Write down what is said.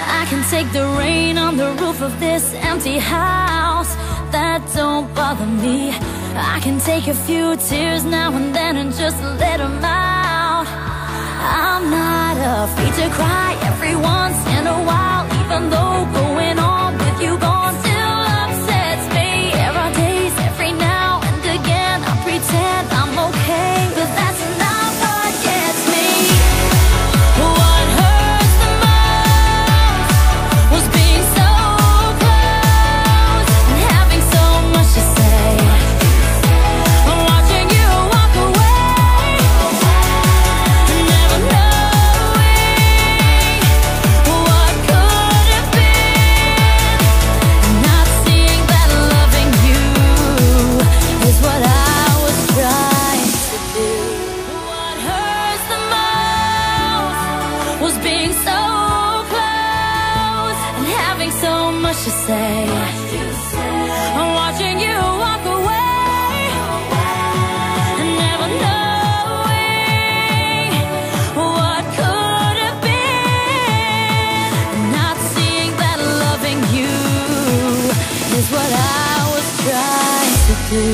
I can take the rain on the roof of this empty house. That don't bother me. I can take a few tears now and then and just let them out. I'm not afraid to cry every once in a while, even though going on with you gone still upsets me. There are days every now and again I pretend I'm okay, but that's not what gets me. What hurts the most was being so close and having so much to say. I'm watching you walk away, never knowing what could have been. Not seeing that loving you is what I was trying to do. What hurts the most was being so close and having so much to say. I'm watching you walk away, never knowing what could have been. Not seeing that loving you is what I was trying to do.